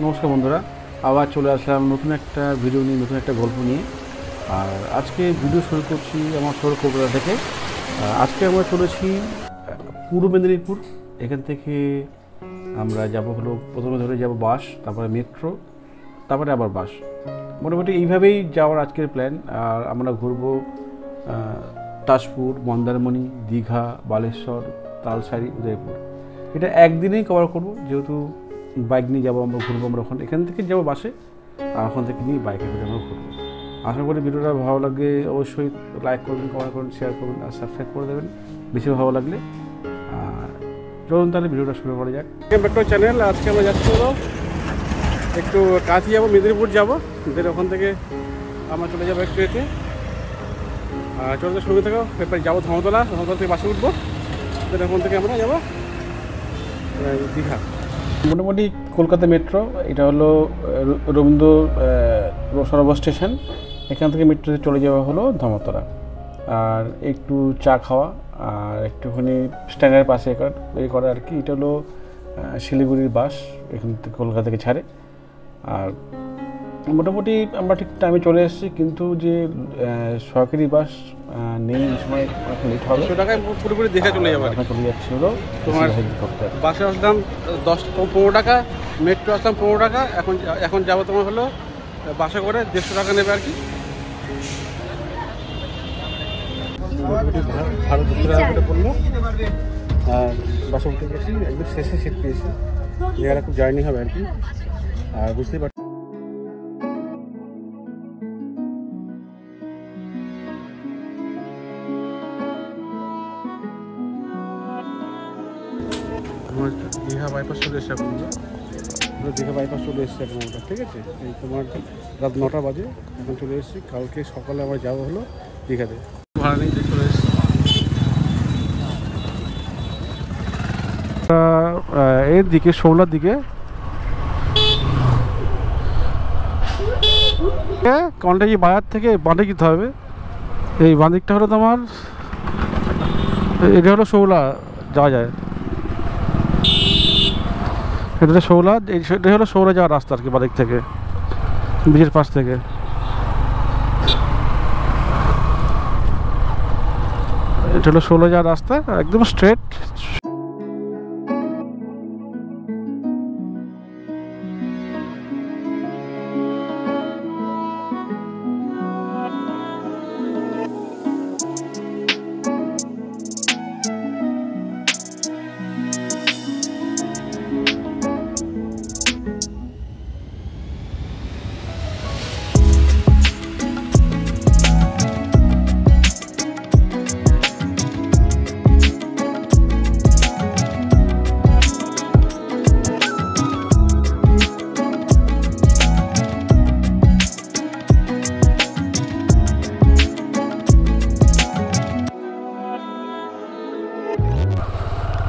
নমস্কার বন্ধুরা, আবার চলে আসলাম নতুন একটা ভিডিও নিয়ে, নতুন একটা গল্প নিয়ে। আর আজকে ভিডিও শুরু করছি আমার শহর কলকাতা থেকে। আজকে আমরা চলেছি পূর্ব মেদিনীপুর। এখান থেকে আমরা যাব হলো, প্রথমে ধরে যাব বাস, তারপরে মেট্রো, তারপরে আবার বাস। মোটামুটি এইভাবেই যাওয়ার আজকের প্ল্যান। আর আমরা ঘুরবো তাজপুর, মন্দারমণি, দীঘা, বালেশ্বর, তালসারি, উদয়পুর। এটা একদিনেই কভার করবো, যেহেতু বাইক নিয়ে যাবো, আমরা ঘুরবো। আমরা এখান থেকে যাবো বাসে, আর ওখান থেকে নিয়ে বাইকে করে আমরা ঘুরবো। আশা করি ভিডিওটা ভালো লাগে, অবশ্যই লাইক করবেন, কমেন্ট করবেন, শেয়ার করবেন আর সাবস্ক্রাইব করে দেবেন বেশি ভালো লাগলে। আর চলুন তাহলে ভিডিওটা শুরু করা যাক। মেট্রো চ্যানেল, আজকে আমরা যাচ্ছি হলো একটু কাছে যাবো, মেদিনীপুর যাবো। ওখান থেকে আমরা চলে যাবো একটু এতে। আর চলতে শুরু থাকো, এরপরে যাবো ধর্মতলা থেকে বাসে উঠবো। ওখান থেকে আমরা যাবো দীঘা। মোটামুটি কলকাতা মেট্রো, এটা হলো রবীন্দ্র সরোবর স্টেশন। এখান থেকে মেট্রোতে চলে যাওয়া হলো ধর্মতলা। আর একটু চা খাওয়া আর একটুখানি স্ট্যান্ডের পাশে করা আর কি। এটা হলো শিলিগুড়ির বাস, এখান থেকে কলকাতা থেকে ছাড়ে। আর মোটামুটি আমরা ঠিক টাইমে চলে এসেছি, কিন্তু যে সরকারি বাস নেই, এই সময় লেট হবে। 100 টাকায় পুরোপুরি দেখে চলে যাবো। চলে যাচ্ছি হলো তোমার বাসে আসলাম 15 টাকা, মেট্রো আসলাম 15 টাকা। এখন যাবো তোমার হলো বাসে করে 150 টাকা নেবে আর কি। ভাড়া 200 টাকা করে পড়লো। আর বাসে উঠে গেছি, একদম শেষে সিট পেয়েছি। জায়গাটা খুব জার্নি হবে আর কি। আর বুঝতেই পারছি দীঘা বাইপাস চলে এসছে এখন। দীঘা বাইপাস চলে এসছে এখন ওটা, ঠিক আছে। এই তোমার রাত 9টা বাজে, এখন চলে এসেছি। কালকে সকালে আবার যাওয়া হলো দীঘাতে। ভাড়া নিয়ে চলে এসেছি এর দিকে, শৌলার দিকে। কন্টাকি বাজার থেকে বাঁধে যেতে হবে। এই বাঁদিকটা হলো তোমার, এটা হলো শৌলা যাওয়া যায়। এটা শৌলা, এটা হলো শৌলা যাওয়ার রাস্তা আর কি, বাদিক থেকে, ব্রিজের পাশ থেকে। এটা হলো শৌলা যাওয়ার রাস্তা, একদম স্ট্রেট।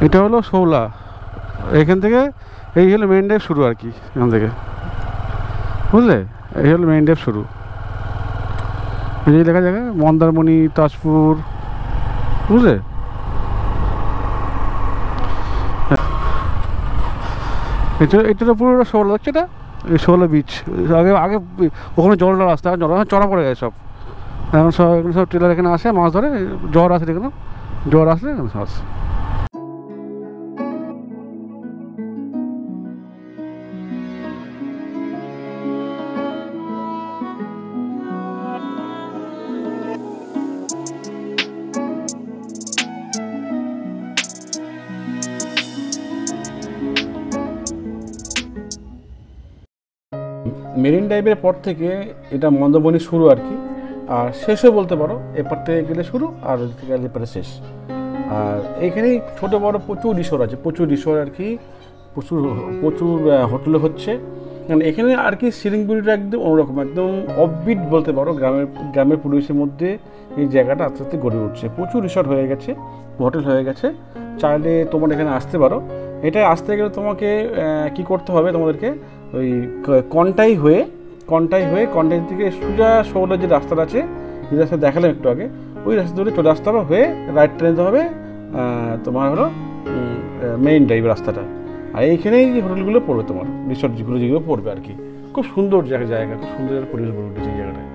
এটা হলো শৌলা, এখান থেকে এই হলো মেইন ড্রাইভ শুরু আর কি। এখান থেকে বুঝলে, এই হলো মেইন ড্রাইভ শুরু। এই যে দেখা যাবে মন্দারমণি, তাজপুর, বুঝলে। এটা তো পুরো শৌলা, দেখছে এটা, এই শৌলা বিচ। আগে আগে ওখানে জলটা রাস্তা, জল চড়া পড়ে গেছে সব। এখন সব ট্রেলার এখানে আসে, মাছ ধরে। জ্বর আসে, এখানে জ্বর আসলে এখানে আসে। মেরিন ড্রাইভের পর থেকে এটা মন্দারমণি শুরু আর কি। আর শেষও বলতে পারো, এপার থেকে গেলে শুরু আর ওই থেকে গেলে এপারে শেষ। আর এইখানেই ছোটো বড়ো প্রচুর রিসোর্ট আছে, প্রচুর রিসোর্ট আর কি। প্রচুর প্রচুর হোটেলে হচ্ছে। কারণ এখানে আর কি শিলিগুড়িটা একদম অন্যরকম, একদম অফবিট বলতে পারো। গ্রামের পরিবেশের মধ্যে এই জায়গাটা আস্তে আস্তে গড়ে উঠছে। প্রচুর রিসোর্ট হয়ে গেছে, হোটেল হয়ে গেছে। চাইলে তোমার এখানে আসতে পারো। এটা আসতে গেলে তোমাকে কি করতে হবে, তোমাদেরকে ওই কন্টাই হয়ে থেকে সোজা শৌলার যে রাস্তাটা আছে, যে রাস্তা দেখালাম একটু আগে, ওই রাস্তা ধরে চলে আসতে হবে। হয়ে রাইট ট্রেন নিতে হবে তোমার হলো মেইন ড্রাইভ রাস্তাটা। আর এইখানেই যে হোটেলগুলো পড়বে তোমার, রিসর্ট যেগুলো পড়বে আর কি। খুব সুন্দর জায়গা, খুব সুন্দর পরিবেশ গড়ে উঠেছে এই জায়গাটায়।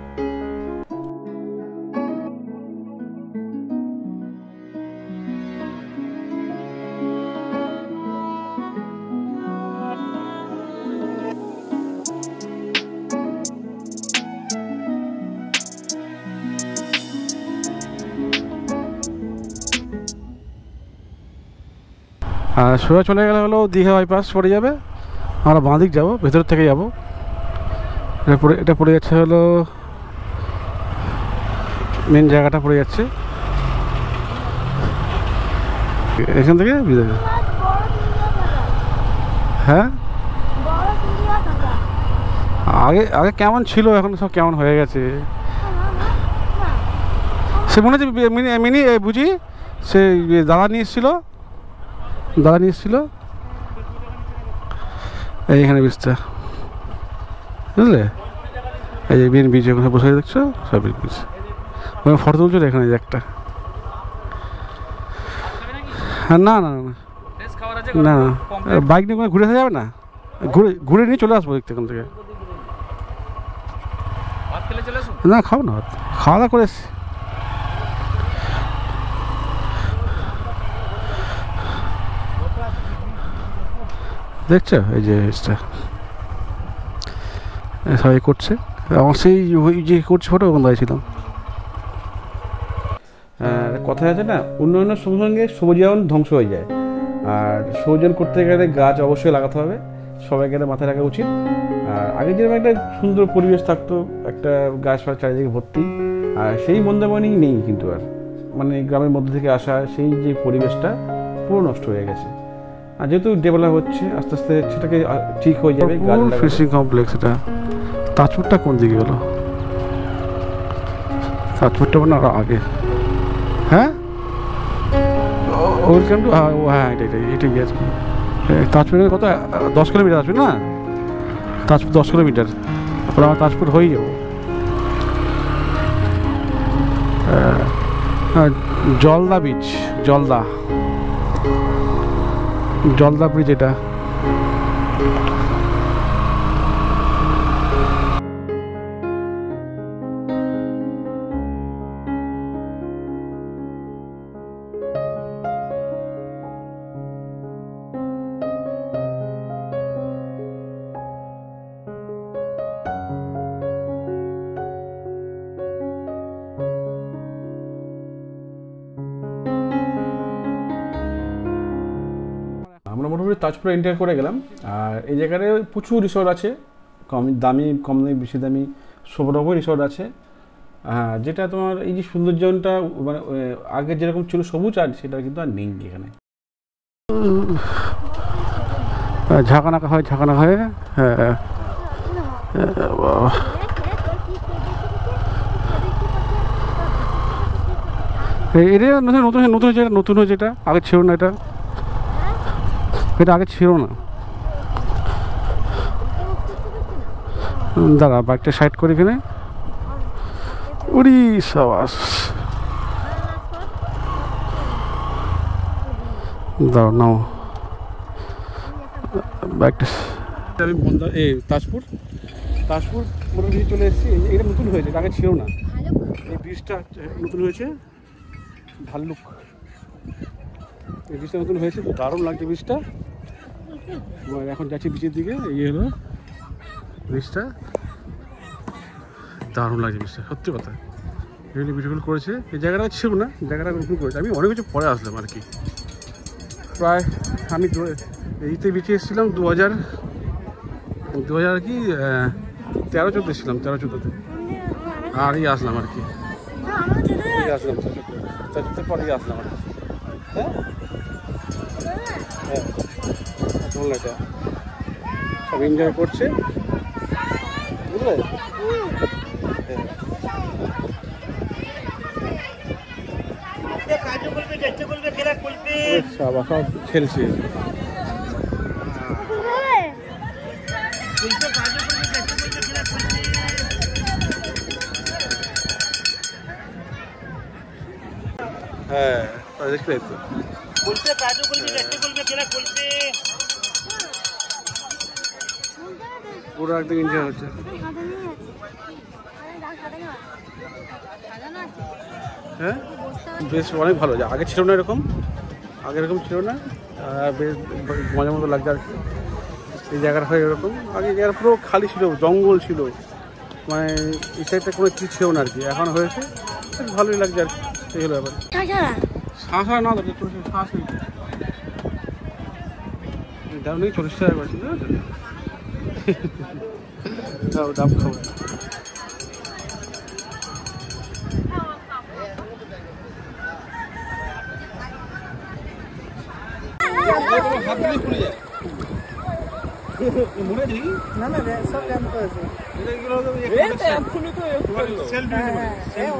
আর সোজা চলে গেলে হলো দীঘা বাইপাস পড়ে যাবে, আমরা বাঁ দিক যাবো, ভেতর থেকে যাবো। এটা পড়ে যাচ্ছে হলো মেন জায়গাটা পড়ে যাচ্ছে এখান থেকে। হ্যাঁ আগে কেমন ছিল, এখন সব কেমন হয়ে গেছে। সে মনে হচ্ছে মিনি বুঝি সে দাদা নিয়ে এসেছিল এইখানে বীজটা, বুঝলে? এই যে মেন বীজ ওখানে বসে দেখছো, সব বীজ ওখানে ফটো তুলছো এখানে যে একটা। হ্যাঁ না বাইক নিয়ে ওখানে ঘুরে আসা যাবে না, ঘুরে নিয়ে চলে আসবো দেখতে এখান থেকে। না খাও না, খাওয়া দাওয়া করে এসছি। দেখছো এই যে সবাই করছে, আমার সেই ওই যে করছে ফটো ওখানে দাঁড়িয়েছিলাম। কথা আছে না, উন্নয়নের সঙ্গে সঙ্গে সবুজায়ন ধ্বংস হয়ে যায়, আর সবুজায়ন করতে গেলে গাছ অবশ্যই লাগাতে হবে, সবাইকে এটা মাথায় রাখা উচিত। আর আগে যেরকম একটা সুন্দর পরিবেশ থাকতো, একটা গাছপালা চারিদিকে ভর্তি, আর সেই মন্দারমণি নেই কিন্তু আর, মানে গ্রামের মধ্যে থেকে আসা সেই যে পরিবেশটা পুরো নষ্ট হয়ে গেছে। আর যেহেতু ডেভেলপ হচ্ছে আস্তে আস্তে সেটাকে ঠিক হয়ে যাবে। ফিশিং কমপ্লেক্স, এটা তাজপুরটা কোন দিকে গেলো? তাজপুরটা মানে আগে। হ্যাঁ ওয়েলকাম টু, হ্যাঁ এটাই গিয়েছে। তাজপুর কত 10 কিলোমিটার আসবে না? তাজপুর 10 কিলোমিটার, তারপরে আমার তাজপুর হয়েই যাবো। জলদা বিচ, জলদা ব্রিজ এটা। আমরা মোটামুটি তাজপুরে এন্টার করে গেলাম। আর এই জায়গায় প্রচুর রিসর্ট আছে, কম দামি বেশি দামি সব রকম রিসর্ট আছে। হ্যাঁ, যেটা তোমার এই যে সৌন্দর্যটা মানে আগে যেরকম ছিল সবুজ, আর সেটা কিন্তু আর নেই এখানে। ঝাঁকানাকা হয়। হ্যাঁ এটা নতুন হয়েছে, এটা আগে ছিল না, এটা আগে ছিল না। দাঁড়া বাইকটা সাইড করে এখানে। উড়ি সাবাস, দাও নাও বাইকটা। আমি তাজপুর মোটামুটি চলে এসেছি। এটা নতুন হয়েছে, আগে ছিল না। এই ব্রিজটা নতুন হয়েছে, ভাল্লুক এই ব্রিজটা নতুন হয়েছে, দারুণ লাগছে ব্রিজটা। এখন যাচ্ছি বিচের দিকে, এই হলো ব্রিজটা, দারুণ লাগছে ব্রিজটা, সত্যি কথা। এগুলি বিউটিফুল করেছে, এই জায়গাটা ছিল না, জায়গাটা নতুন করেছে। আমি অনেক কিছু পরে আসলাম আর কি। প্রায় আমি এইতে বিচে এসেছিলাম 2000 কি 13-14 এসেছিলাম, 13-14তে। আর এই আসলাম আর কি, আসলাম 14 পরেই আসলাম আর কি। হ্যাঁ এটা সব এনজয় করছে, বুঝলে? সব খেলছে। হ্যাঁ দেখতে তো পুরো একদম এনজয় হচ্ছে। হ্যাঁ বেশ অনেক ভালো, আগে ছিল না এরকম, আগে এরকম ছিল না, বেশ মজার মতো লাগছে আর কি। এই জায়গাটা হয় এরকম, আগে জায়গাটা পুরো খালি ছিল, জঙ্গল ছিল, মানে এই সাইডটা কোনো কিছু ছিল না আর কি, এখন হয়েছে বেশ ভালোই লাগছে আর কি। এই হলো ব্যাপার। শ্বাস হয় না তো, শ্বাস দাম নেই, 40 টাকা করছি দাম খাবো। হাত দিলে খুলে যায় মনে দেখি না না সব জ্যাম করেছে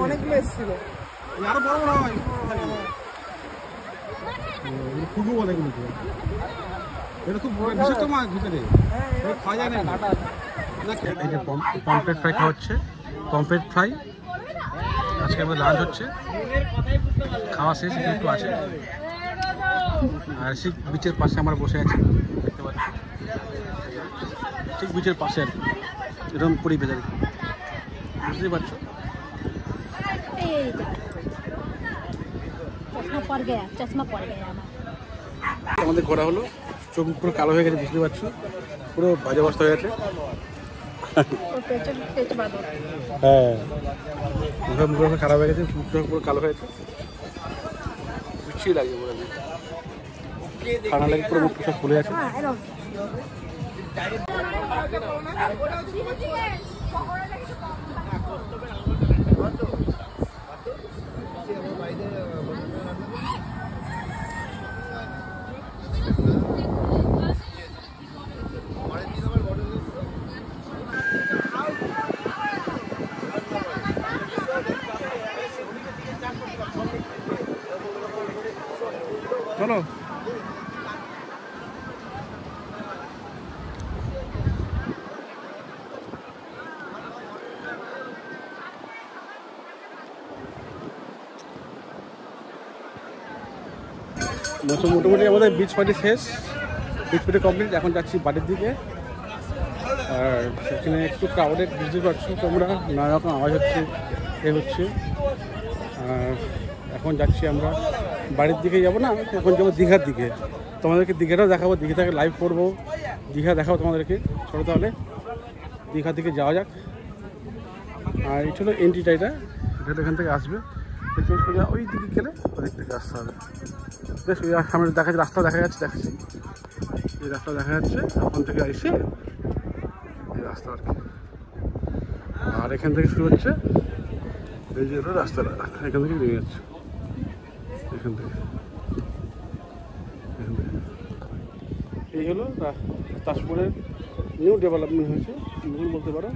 অনেকগুলো এসেছিল আরো বড় বড় হয় খুবই অনেকগুলো, এটা খুব বিশেষ তো মাছ ভিতরে খাওয়া যায় না। এই যে পমফ্রেট ফ্রাই খাওয়া হচ্ছে, পমফ্রেট ফ্রাই আজকে আমাদের লাঞ্চ হচ্ছে, খাওয়া শেষ একটু আছে। আর ঠিক বিচের পাশে আমরা বসে আছি, দেখতে পাচ্ছি ঠিক বিচের পাশে আর কি, এরকম পরিবেশ আর কি, বুঝতেই পারছো। আমাদের ঘোরা হলো, চোখ পুরো কালো হয়ে গেছে, বুঝতে পারছো, পুরো বাজে অবস্থা হয়ে গেছে। হ্যাঁ মুখ খারাপ হয়ে গেছে, পুরো কালো হয়ে গেছে, বুঝছি লাগে বলে ঠান্ডা লাগে, পুরো মুখ সব ফুলে আছে। চলো মোটামুটি আমাদের বিচ পার্টি শেষ, বিচ পার্টি কমপ্লিট। এখন যাচ্ছি বাড়ির দিকে, আর সেখানে একটু ক্রাউডেড, বুঝতে পারছো তোমরা, নানা রকম আওয়াজ হচ্ছে, এ হচ্ছে। আর এখন যাচ্ছি আমরা বাড়ির দিকে, যাবো না, এখন যাবো দীঘার দিকে, তোমাদেরকে দীঘাটাও দেখাবো, দীঘা থেকে লাইভ করবো, দীঘা দেখাবো তোমাদেরকে। চলো তাহলে দীঘার দিকে যাওয়া যাক। আর এটা হলো এন্ট্রিটা, এটা এখান থেকে আসবে, ওই দিকে গেলে ওই দিক থেকে আসতে হবে। বেশ ওই সামনে দেখা যাচ্ছে, রাস্তা দেখা যাচ্ছে, দেখাচ্ছি এই রাস্তা দেখা যাচ্ছে, ওখান থেকে এসে এই রাস্তা আর কি। আর এখান থেকে শুরু হচ্ছে এই যে রাস্তাটা, এখান থেকে নেমে যাচ্ছে, এখান থেকে এই হলো তাজপুরের নিউ ডেভেলপমেন্ট হয়েছে, ভুল বলতে পারো,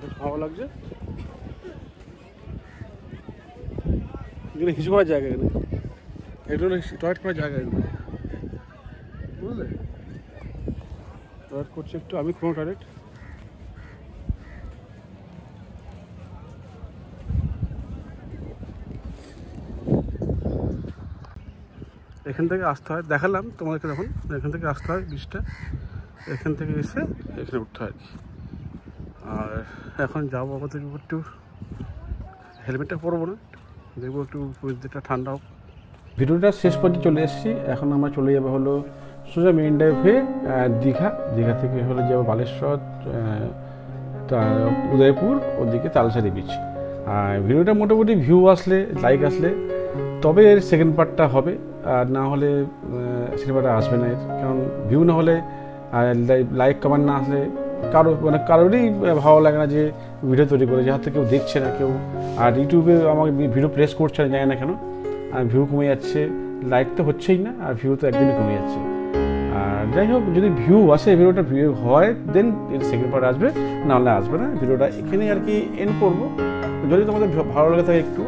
বেশ ভালো লাগছে। এখানে হিসু করার জায়গা, এখানে এটা হলো টয়লেট করার জায়গা, এখানে বুঝলে, টয়লেট করছে একটু, আমি কোনো টয়লেট। এখান থেকে আসতে হয়, দেখালাম তোমাদেরকে, দেখুন এখান থেকে আসতে হয় বীজটা, এখান থেকে এসে এখানে উঠতে হয় আর কি। আর এখন যাবো আমাদের একটু, হেলমেটটা পরবো না, দেখবো একটু পরিস্থিতিটা ঠান্ডা হোক। ভিডিওটা শেষ পর্যন্ত চলে এসেছি, এখন আমরা চলে যাবো হলো সোজা মেইন ড্রাইভ হয়ে দীঘা, দীঘা থেকে হলো যাবো বালেশ্বর, উদয়পুর, ওদিকে তালসারি বিচ। আর ভিডিওটা মোটামুটি ভিউ আসলে, লাইক আসলে তবে এর সেকেন্ড পার্টটা হবে, আর না হলে সেকেন্ড পার্টটা আসবে না এর, কারণ ভিউ না হলে আর লাইক কমেন্ট না আসলে কারোরই ভালো লাগে না যে ভিডিও তৈরি করে, যে হাতে কেউ দেখছে না কেউ, আর ইউটিউবে আমাকে ভিডিও প্রেস করছে না, জানি না কেন, আর ভিউ কমে যাচ্ছে, লাইক তো হচ্ছেই না, আর ভিউ তো একদিনই কমে যাচ্ছে। আর যাই হোক, যদি ভিউ আসে, ভিডিওটা ভিউ হয়, দেন এর সেকেন্ড পার্ট আসবে, না হলে আসবে না। ভিডিওটা এখানেই আর কি এন্ড করবো। যদি তোমাদের ভালো লাগে থাকে একটু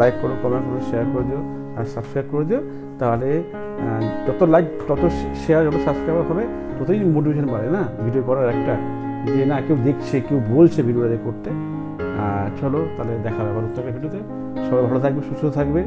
লাইক করো, কমেন্ট করো, শেয়ার করে দিও, আর সাবস্ক্রাইব করে দিও, তাহলে যত লাইক, তত শেয়ার, যত সাবস্ক্রাইবার হবে, ততই মোটিভেশন বাড়ে না ভিডিও করার একটা, যে না কেউ দেখছে, কেউ বলছে ভিডিওটা করতে। চলো তাহলে দেখা হবে আবার উত্তরের ভিডিওতে। সবাই ভালো থাকবে, সুস্থ থাকবে।